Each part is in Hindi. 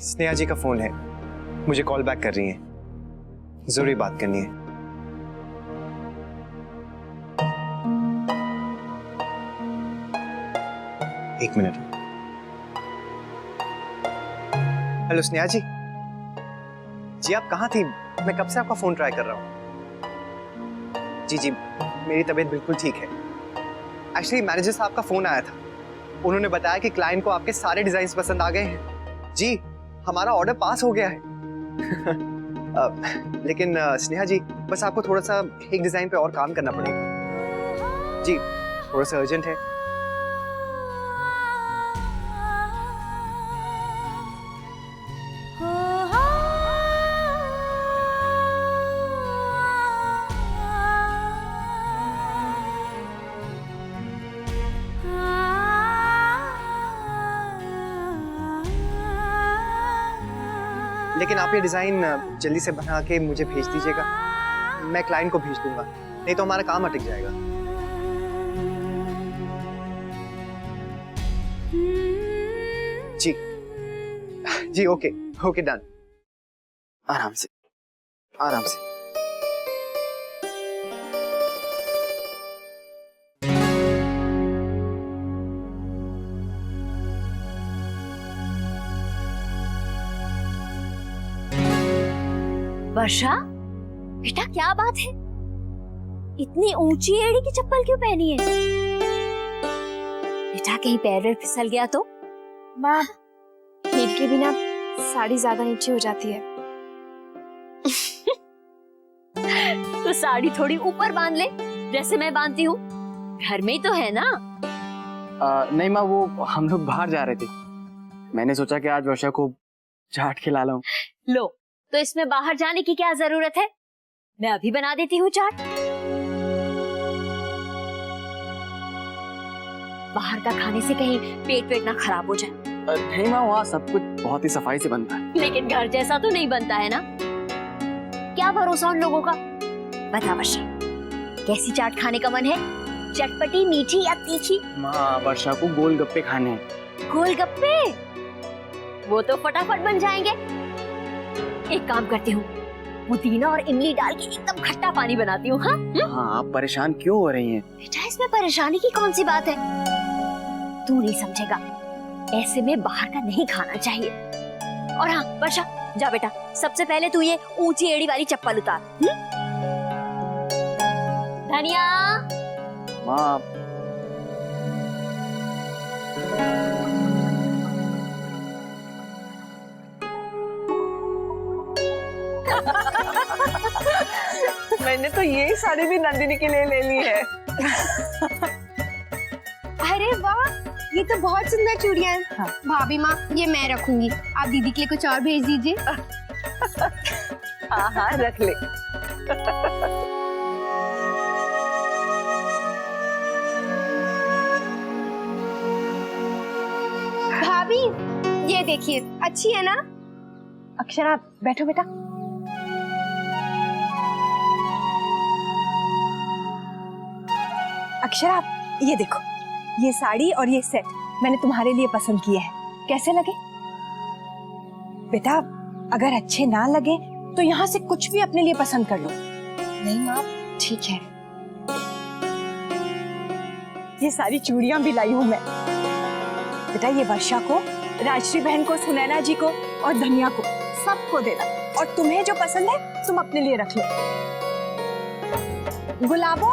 स्नेहा जी का फोन है, मुझे कॉल बैक कर रही हैं, जरूरी बात करनी है। एक मिनट। हेलो स्नेहा जी। जी आप कहाँ थी? मैं कब से आपका फोन ट्राई कर रहा हूँ। जी जी मेरी तबीयत बिल्कुल ठीक है। एक्चुअली मैनेजर साहब का फोन आया था, उन्होंने बताया कि क्लाइंट को आपके सारे डिजाइन्स पसंद आ गए हैं। जी हमारा ऑर्डर पास हो गया है। लेकिन स्नेहा जी बस आपको थोड़ा सा एक डिजाइन पे और काम करना पड़ेगा। जी थोड़ा सा अर्जेंट है। लेकिन आप ये डिजाइन जल्दी से बना के मुझे भेज दीजिएगा, मैं क्लाइंट को भेज दूंगा, नहीं तो हमारा काम अटक जाएगा। जी जी ओके ओके डन। आराम से आराम से। वर्षा बेटा क्या बात है, इतनी ऊंची एड़ी की चप्पल क्यों पहनी है? बेटा कहीं पैर वैर फिसल गया तो? माँ हील के बिना साड़ी ज्यादा नीचे हो जाती है। तो साड़ी थोड़ी ऊपर बांध ले जैसे मैं बांधती हूँ, घर में ही तो है ना। नहीं माँ, वो हम लोग बाहर जा रहे थे, मैंने सोचा कि आज वर्षा को चाट खिला लाऊं। लो तो इसमें बाहर जाने की क्या जरूरत है, मैं अभी बना देती हूँ चाट। बाहर का खाने से कहीं पेट वेट ना खराब हो जाए। नहीं माँ, वहाँ सब कुछ बहुत ही सफाई से बनता है। लेकिन घर जैसा तो नहीं बनता है ना, क्या भरोसा उन लोगों का। बता वर्षा कैसी चाट खाने का मन है, चटपटी मीठी या तीखी? माँ वर्षा को गोलगप्पे खाने हैं। गोलगप्पे वो तो फटाफट बन जाएंगे। एक काम करती हूँ, पुदीना और इमली डाल के एकदम खट्टा पानी बनाती हूँ। हाँ हाँ, आप परेशान क्यों हो रही हैं? बेटा इसमें परेशानी की कौन सी बात है, तू नहीं समझेगा, ऐसे में बाहर का नहीं खाना चाहिए। और हाँ वर्षा जा बेटा, सबसे पहले तू ये ऊंची एड़ी वाली चप्पल उतार। धनिया। माँ मैंने तो ये साड़ी भी नंदिनी के लिए ले ली है। अरे वाह, ये तो बहुत सुंदर चूड़ियां हैं। हाँ। भाभी माँ ये मैं रखूंगी, आप दीदी के लिए कुछ और भेज दीजिए। हाँ हाँ रख ले। भाभी ये देखिए, अच्छी है ना? अक्षरा बैठो बेटा। अक्षरा ये देखो, ये साड़ी और ये सेट मैंने तुम्हारे लिए पसंद किए हैं, कैसे लगे? बेटा अगर अच्छे ना लगे तो यहाँ से कुछ भी अपने लिए पसंद कर लो। नहीं माँ ठीक है। ये सारी चूड़ियां भी लाई हूँ मैं। बेटा ये वर्षा को, राजश्री बहन को, सुनैना जी को और धनिया को, सबको देना, और तुम्हें जो पसंद है तुम अपने लिए रख लो। गुलाबो,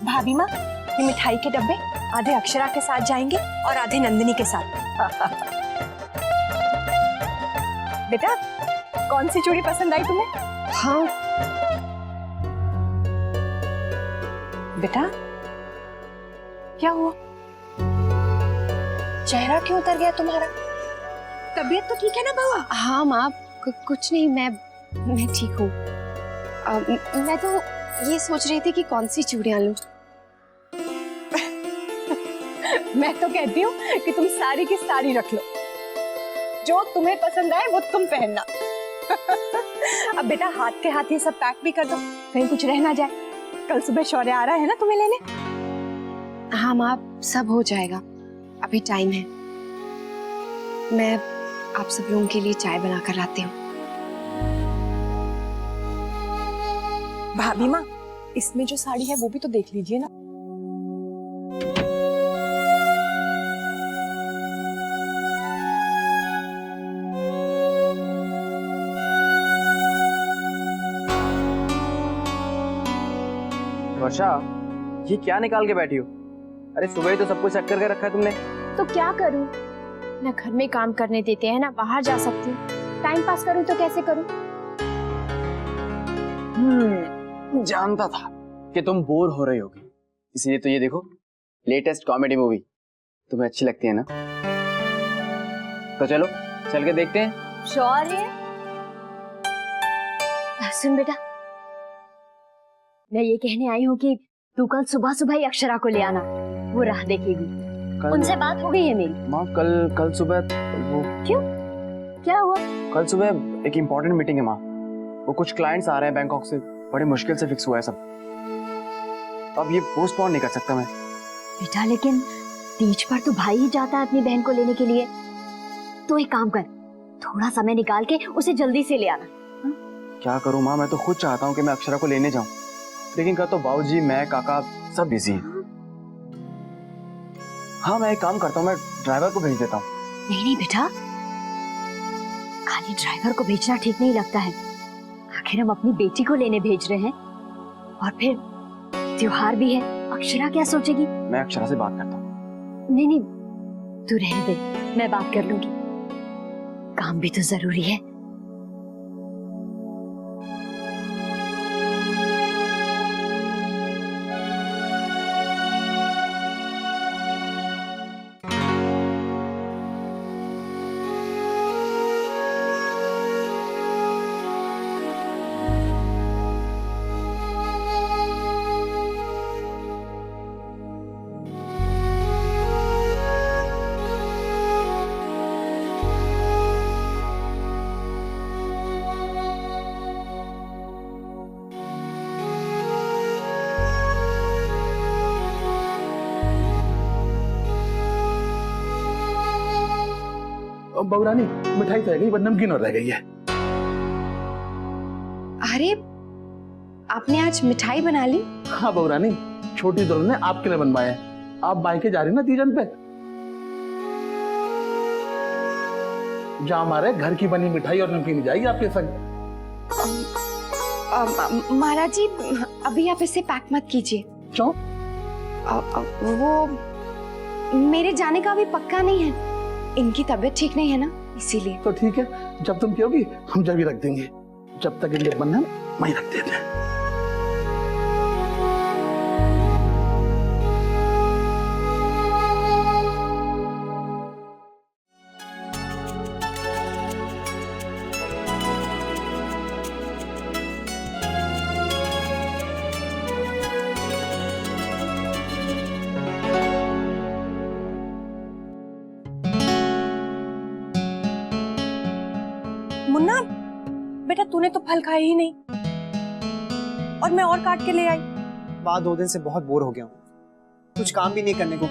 भाभी माँ ये मिठाई के डब्बे आधे अक्षरा के साथ जाएंगे और आधे नंदिनी के साथ। बेटा कौन सी चूड़ी पसंद आई तुम्हें? हाँ बेटा क्या हुआ, चेहरा क्यों उतर गया तुम्हारा? तबीयत तो ठीक है ना बउआ? हाँ माँ कुछ नहीं, मैं ठीक हूँ। मैं तो ये सोच रही थी कि कौन सी चूड़ियां लूं। मैं तो कहती हूँ कि तुम सारी की सारी रख लो, जो तुम्हें पसंद आए वो तुम पहनना। अब बेटा हाथ के हाथ ये सब पैक भी कर दो, कहीं कुछ रह ना जाए, कल सुबह शौर्य आ रहा है ना तुम्हें लेने। हाँ माँ सब हो जाएगा, अभी टाइम है। मैं आप सब लोगों के लिए चाय बनाकर लाती हूँ। भाभी माँ, इसमें जो साड़ी है वो भी तो देख लीजिए ना। वर्षा, ये क्या निकाल के बैठी हो? अरे सुबह ही तो सब कुछ सेट करके रखा है तुमने। तो क्या करूँ, ना घर में काम करने देते हैं ना बाहर जा सकती हूँ। टाइम पास करूँ तो कैसे करूँ? जानता था कि तुम बोर हो रही होगी, इसलिए तो ये देखो, लेटेस्ट कॉमेडी मूवी तुम्हें अच्छी लगती है ना, तो चलो चल के देखते हैं। श्योर है? सुन बेटा, मैं ये कहने आई हूँ कि तू कल सुबह सुबह ही अक्षरा को ले आना, वो राह देखेगी। उनसे बात हो गई है मेरी। माँ कल सुबह वो क्यों, क्या हुआ? कल सुबह एक इम्पोर्टेंट मीटिंग है माँ, वो कुछ क्लाइंट्स आ रहे हैं बैंकॉक से, बड़ी मुश्किल से फिक्स हुआ है सब, अब ये पोस्टपोन नहीं कर सकता मैं। बेटा लेकिन तीज पर तो भाई ही जाता है अपनी बहन को लेने के लिए, तो एक काम कर, थोड़ा समय निकाल के उसे जल्दी से ले आना। क्या करूँ माँ, मैं तो खुद चाहता हूँ कि मैं अक्षरा को लेने जाऊँ, लेकिन कल तो बाबूजी, मैं, काका सब बिजी हैं। हाँ मैं एक काम करता हूँ, मैं ड्राइवर को भेज देता हूँ। नहीं बेटा, खाली ड्राइवर को भेजना ठीक नहीं लगता है, आखिर हम अपनी बेटी को लेने भेज रहे हैं, और फिर त्योहार भी है, अक्षरा क्या सोचेगी? मैं अक्षरा से बात करता हूँ। नहीं, तू रहने दे, मैं बात कर लूंगी, काम भी तो जरूरी है। बहुरानी, मिठाई तो रह गई, पर नमकीन और रह गई है। अरे आपने आज मिठाई बना ली? हाँ बहुरानी, छोटी दुल्हन ने आपके लिए बनवाए हैं। आप मायके जा रही ना तीजन पे, जहाँ हमारे घर की बनी मिठाई और नमकीन जाएगी आपके संग। महाराज जी, अभी आप इसे पैक मत कीजिए। क्यों? वो मेरे जाने का अभी पक्का नहीं है, इनकी तबीयत ठीक नहीं है ना, इसीलिए। तो ठीक है, जब तुम कहोगी हम जब ही रख देंगे, जब तक इनके बनना वहीं रख देते हैं। मुन्ना बेटा, तूने तो फल खाए ही नहीं, और मैं और काट के ले आई। बाद 2 दिन से बहुत बोर हो गया हूँ, कुछ काम भी नहीं करने को,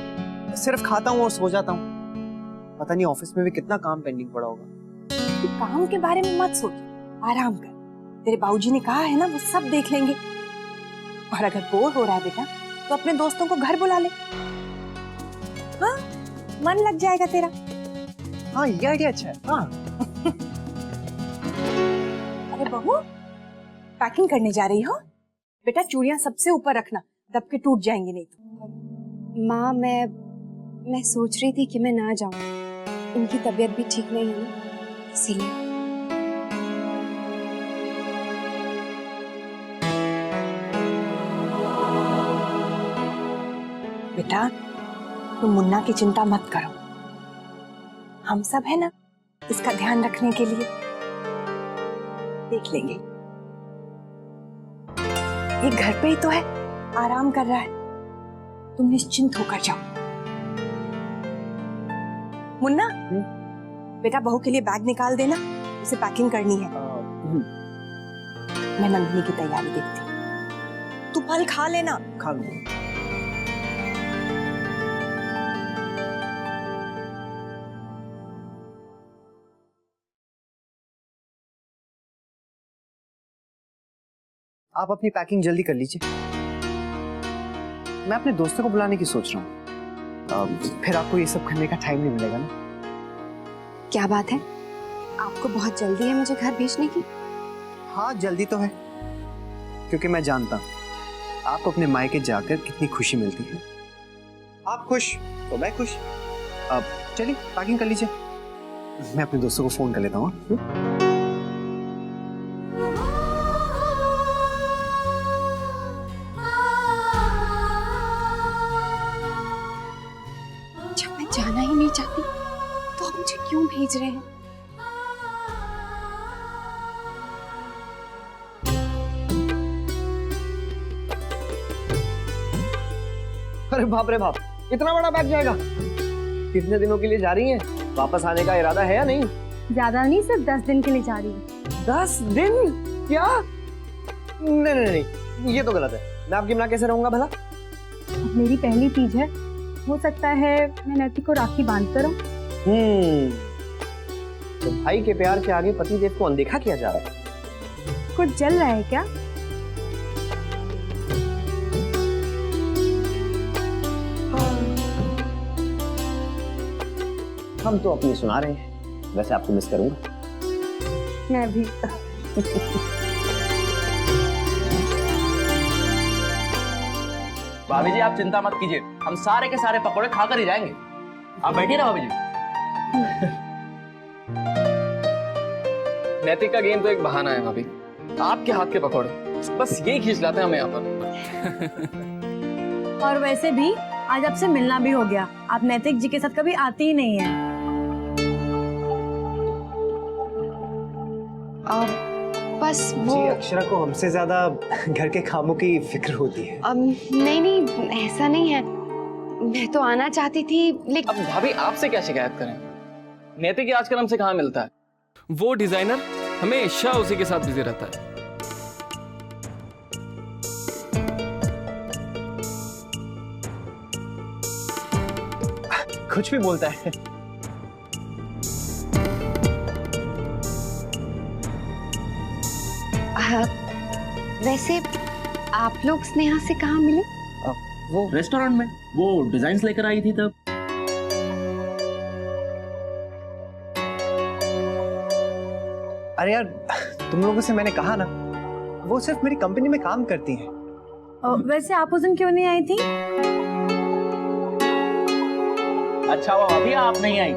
सिर्फ खाता हूँ और सो जाता हूँ। पता नहीं ऑफिस में भी कितना काम पेंडिंग पड़ा होगा। तू काम के बारे में मत सोच, आराम कर, तेरे बाबूजी ने कहा है ना, वो सब देख लेंगे। और अगर बोर हो रहा है बेटा, तो अपने दोस्तों को घर बुला ले, हाँ मन लग जाएगा तेरा। हाँ ये आइडिया अच्छा है। हाँ अरे बहू, पैकिंग करने जा रही हो? बेटा चूड़ियां सबसे ऊपर रखना, दब के टूट जाएंगी नहीं तो। माँ मैं सोच रही थी कि मैं ना जाऊं, इनकी तबीयत भी ठीक नहीं है ना, इसीलिए। बेटा तुम मुन्ना की चिंता मत करो, हम सब है ना इसका ध्यान रखने के लिए, देख लेंगे। ये घर पे ही तो है, आराम कर रहा है, तुम निश्चिंत होकर जाओ। मुन्ना, बेटा बहू के लिए बैग निकाल देना, उसे पैकिंग करनी है। मैं नंदिनी की तैयारी देखती हूँ, तू फल खा लेना। खा लूंगा। आप अपनी पैकिंग जल्दी कर लीजिए। मैं अपने दोस्तों को बुलाने की सोच रहा हूँ। फिर आपको ये सब करने का टाइम नहीं मिलेगा ना। क्या बात है, आपको बहुत जल्दी है मुझे घर भेजने की? हाँ जल्दी तो है, क्योंकि मैं जानता हूँ आपको अपने मायके जाकर कितनी खुशी मिलती है। आप खुश तो मैं खुश। अब चलिए पैकिंग कर लीजिए, मैं अपने दोस्तों को फोन कर लेता हूँ। जब मैं जाना ही नहीं चाहती तो आप मुझे क्यों भेज रहे हैं? अरे बाप रे बाप, इतना बड़ा बैग जाएगा? कितने दिनों के लिए जा रही हैं? वापस आने का इरादा है या नहीं? ज्यादा नहीं, सिर्फ 10 दिन के लिए जा रही हूँ। 10 दिन? क्या? नहीं नहीं नहीं, ये तो गलत है। मैं आपकी बिना कैसे रहूंगा भला? मेरी पहली तीज है, हो सकता है मैं नैतिक को राखी बांध कर तो भाई के प्यार के आगे पति देव को अनदेखा किया जा रहा है। कुछ जल रहा है क्या? हम तो अपनी सुना रहे हैं, वैसे आपको मिस करूंगा। मैं भी। भाभी जी आप चिंता मत कीजिए, हम सारे के सारे पकौड़े खाकर ही जाएंगे। आप बैठिए ना भाभी जी। नैतिक का गेम तो एक बहाना है भाभी, आपके हाथ के पकौड़े बस यही खींच लाते हैं हमें यहाँ पर। और वैसे भी आज आपसे मिलना भी हो गया, आप नैतिक जी के साथ कभी आती ही नहीं है। बस वो जी अक्षरा को हमसे ज्यादा घर के कामों की फिक्र होती है। नहीं नहीं, ऐसा नहीं है, मैं तो आना चाहती थी लेकिन अब भाभी आपसे क्या शिकायत करें, नैतिक आजकल हमसे कहाँ मिलता है। वो डिजाइनर हमेशा उसी के साथ बिजी रहता है। कुछ भी बोलता है। वैसे आप लोग स्नेहा से कहाँ मिले? वो रेस्टोरेंट में वो डिजाइन्स लेकर आई थी तब। अरे यार तुम लोगों से मैंने कहा ना, वो सिर्फ मेरी कंपनी में काम करती हैं। वैसे आप उस दिन क्यों नहीं आई थी? अच्छा हुआ भाभी आप नहीं आई,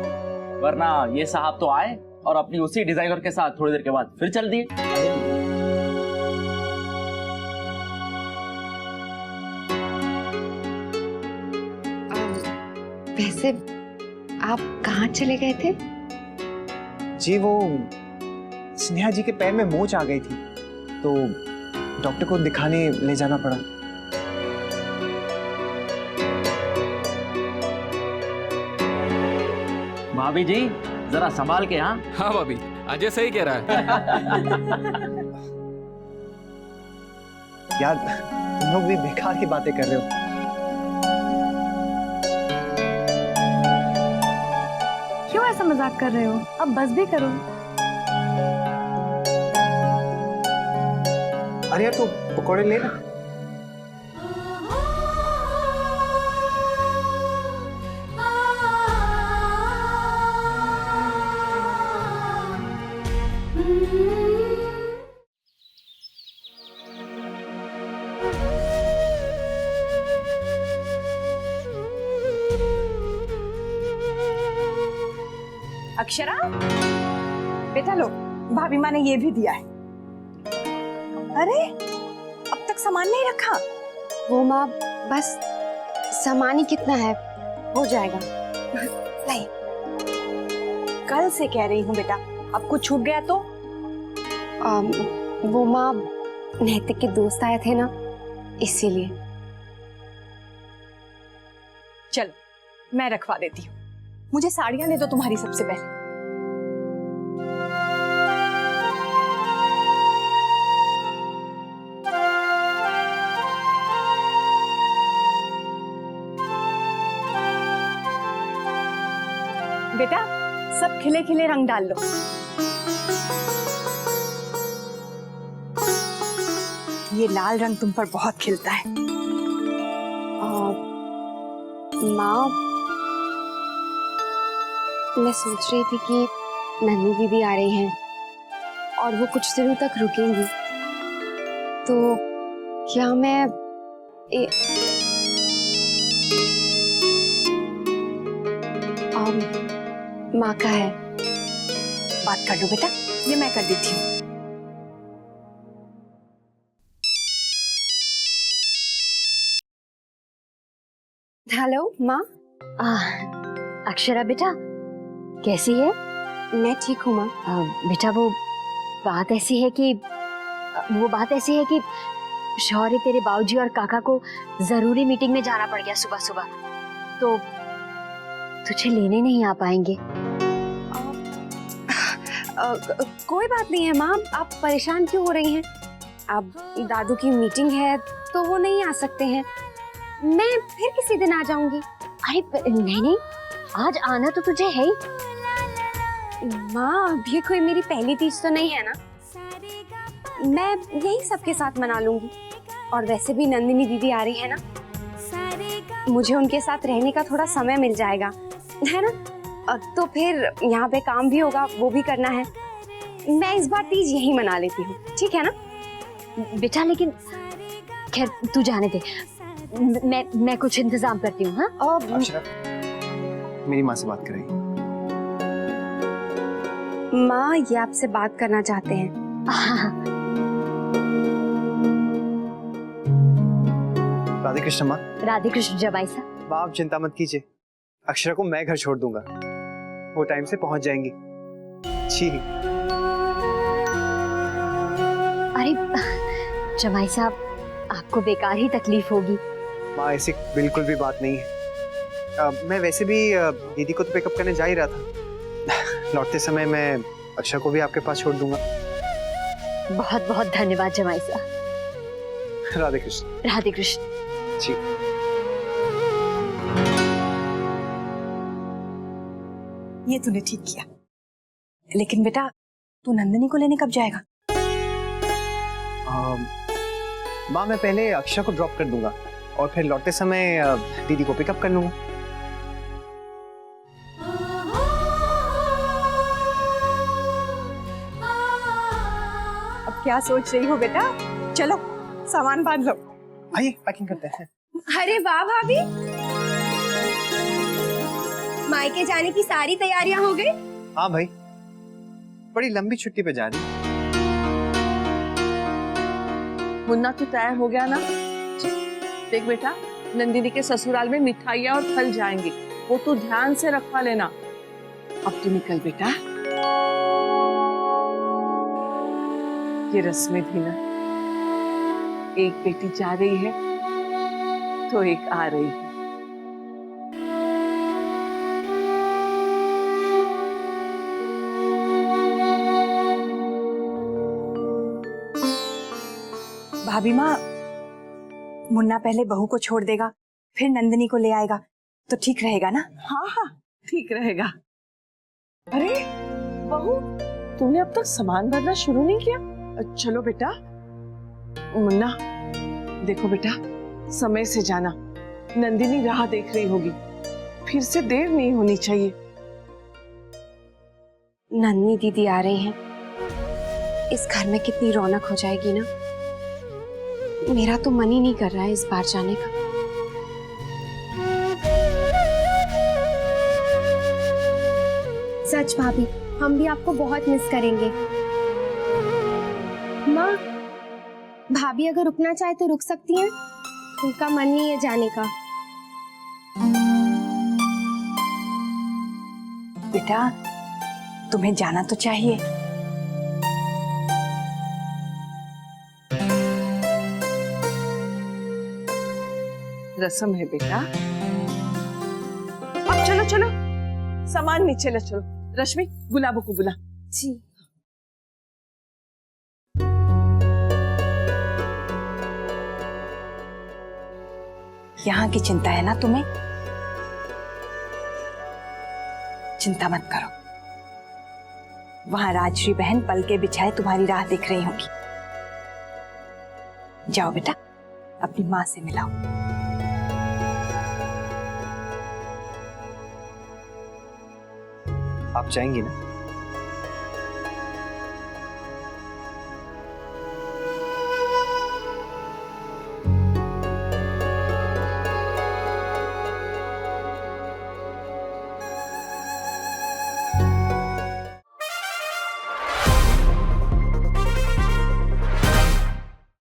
वरना ये साहब तो आए और अपनी उसी डिजाइनर के साथ थोड़ी देर के बाद फिर चल दिए। वैसे आप कहाँ चले गए थे? जी वो स्नेहा जी के पैर में मोच आ गई थी, तो डॉक्टर को दिखाने ले जाना पड़ा। भाभी जी जरा संभाल के। हाँ हाँ भाभी, अजय सही कह रहा है। यार तुम लोग भी बेकार की बातें कर रहे हो। क्यों ऐसा मजाक कर रहे हो? अब बस भी करो। अरे यार तू पकौड़े ले ना। अक्षरा, बेटा लो, भाभी माँ ने ये भी दिया है। अरे अब तक सामान नहीं रखा? वो माँ बस सामान ही कितना है, हो जाएगा। नहीं, कल से कह रही हूँ बेटा, अब कुछ छूट गया तो? वो माँ नैतिक के दोस्त आए थे ना, इसीलिए। चलो मैं रखवा देती हूँ, मुझे साड़ियाँ दे दो तुम्हारी सबसे पहले। बेटा सब खिले खिले रंग डाल लो। ये लाल रंग तुम पर बहुत खिलता है। माँ, मैं सोच रही थी कि नन्ही दीदी आ रही हैं और वो कुछ दिनों तक रुकेंगी, तो क्या मैं माँ का है। बात कर लो बेटा, ये मैं कर देती हूँ। हेलो माँ। अक्षरा बेटा, कैसी है? मैं ठीक हूँ माँ। बेटा वो बात ऐसी है कि शौर्य तेरे बाबूजी और काका को जरूरी मीटिंग में जाना पड़ गया सुबह सुबह, तो तुझे लेने नहीं आ पाएंगे। कोई बात नहीं है माँ, आप परेशान क्यों हो रही हैं? अब दादू की मीटिंग है तो वो नहीं आ सकते हैं, मैं फिर किसी दिन आ जाऊंगी। अरे नहीं, आज आना तो तुझे है ही। माँ, अब ये कोई मेरी पहली तीज तो नहीं है ना, मैं यही सबके साथ मना लूंगी। और वैसे भी नंदिनी दीदी आ रही है ना, मुझे उनके साथ रहने का थोड़ा समय मिल जाएगा, है ना? तो फिर यहाँ पे काम भी होगा, वो भी करना है। मैं इस बार तीज यही मना लेती हूँ, ठीक है ना बेटा? लेकिन खैर तू जाने दे, मैं कुछ इंतजाम करती हूँ। हाँ, अक्षरा, मेरी माँ से बात करेगी। माँ, ये आपसे बात करना चाहते हैं। राधे कृष्ण माँ। राधे कृष्ण जमाई साहब। माँ आप चिंता मत कीजिए, अक्षरा को मैं घर छोड़ दूंगा, वो टाइम से पहुंच जाएंगी। जी। अरे जमाई साहब, आपको बेकार ही तकलीफ होगी। माँ ऐसी बिल्कुल भी बात नहीं है। मैं वैसे भी दीदी को तो पिकअप करने जा ही रहा था। लौटते समय मैं अक्षरा को भी आपके पास छोड़ दूंगा। बहुत बहुत धन्यवाद जमाई साहब। राधे कृष्ण। राधे कृष्ण जी। ये तूने ठीक किया, लेकिन बेटा तू नंदिनी को लेने कब जाएगा? माँ मैं पहले अक्षरा को ड्रॉप कर दूंगा और फिर लौटते समय दीदी को पिकअप कर लूंगा। अब क्या सोच रही हो बेटा? चलो सामान बांध लो। आइए पैकिंग करते हैं। अरे वाह भाभी, मायके जाने की सारी तैयारियां हो गई? हाँ भाई, बड़ी लंबी छुट्टी पे जा रही है। मुन्ना तो तैयार हो गया ना? देख बेटा, नंदिनी के ससुराल में मिठाइयाँ और फल जाएंगे, वो तू ध्यान से रखवा लेना। अब तू निकल बेटा। ये रस्में भी ना, एक बेटी जा रही है तो एक आ रही है। भाभी माँ, मुन्ना पहले बहू को छोड़ देगा, फिर नंदिनी को ले आएगा, तो ठीक रहेगा ना? हाँ हाँ, ठीक रहेगा। अरे बहू, तुमने अब तक सामान भरना शुरू नहीं किया? चलो बेटा। मुन्ना देखो बेटा, समय से जाना, नंदिनी राह देख रही होगी, फिर से देर नहीं होनी चाहिए। नन्ही दीदी आ रही हैं, इस घर में कितनी रौनक हो जाएगी ना। मेरा तो मन ही नहीं कर रहा है इस बार जाने का। सच भाभी, हम भी आपको बहुत मिस करेंगे। माँ, भाभी अगर रुकना चाहे तो रुक सकती हैं, उनका मन नहीं है जाने का। बेटा तुम्हें जाना तो चाहिए। रस्म है बेटा। अब चलो चलो, सामान नीचे ले चलो। रश्मि, गुलाबों को बुला। जी। यहाँ की चिंता है ना तुम्हें? चिंता मत करो, वहां राजश्री बहन पल के बिछाए तुम्हारी राह देख रही होंगी। जाओ बेटा, अपनी माँ से मिलाओ। आप जाएंगी ना?